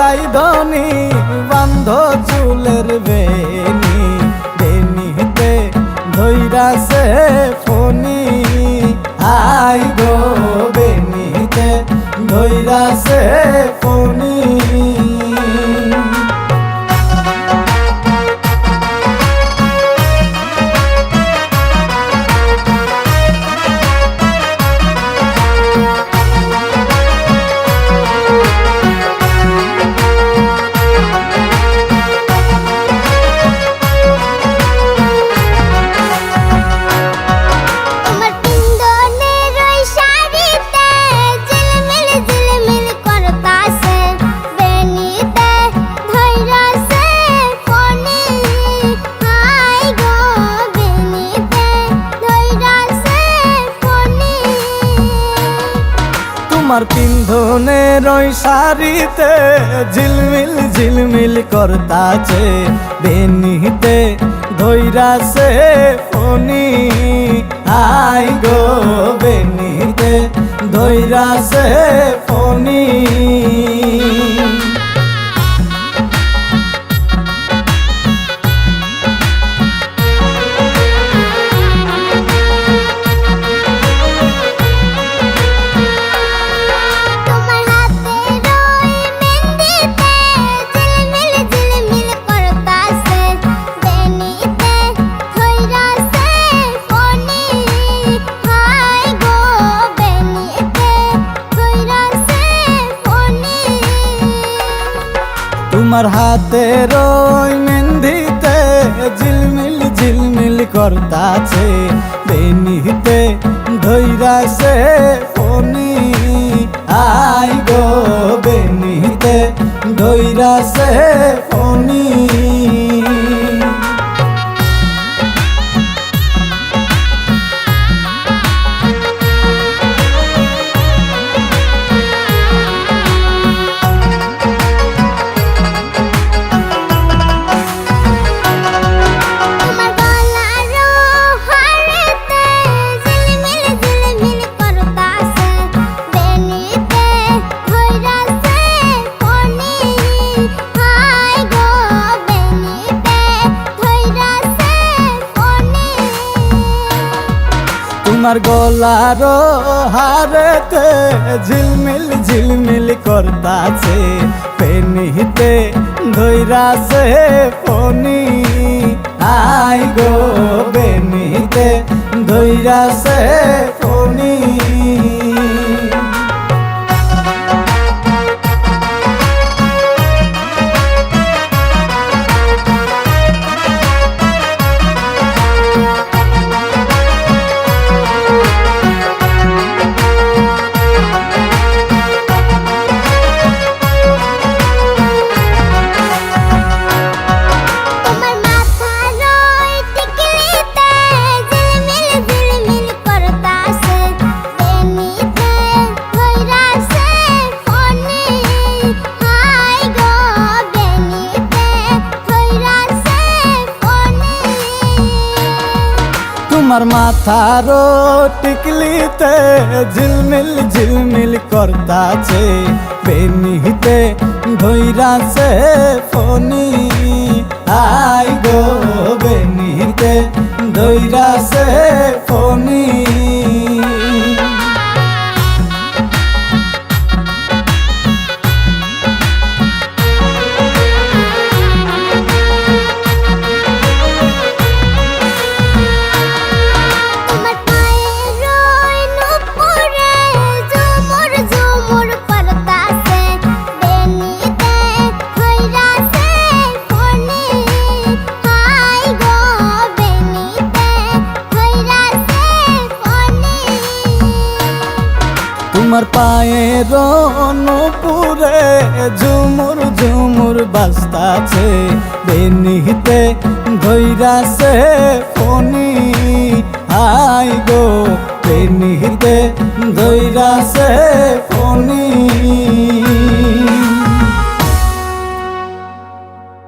রাইধনি বান্ধ চুলের বেনি, বেনিতে ধৈরাছে Fani. I go বেনিতে ধৈরাছে Fani. তোমার পিন্ধনের ওই শাড়িতে ঝিলমিল ঝিলমিল করতাছে, বেনিতে ধৈরাছে ফনি। I go বেনিতে ধৈরাছে Fani. তোমার হাতের ওই মেহেন্দিতে ঝিলমিল ঝিলমিল করতাছে, বেনিতে ধৈরাছে ফনি। I go বেনিতে ধৈরাছে Fani. তোমার গলার হারেতে ঝিলমিল ঝিলমিল করতাছে, বেনিতে ধৈরাছে ফনি। I go বেনিতে ধৈরাছে Fani. তোমার মাথার টিকলিতে ঝিলমিল ঝিলমিল করতাছে, বেনিতে ধৈরাছে ফনি। I go বেনিতে ধৈরাছে Fani. তোমার পায়ের নূপুরে ঝুমুর ঝুমুর বাজতাছে, বেনিতে ধৈরাছে ফনি। I go বেনিতে ধৈরাছে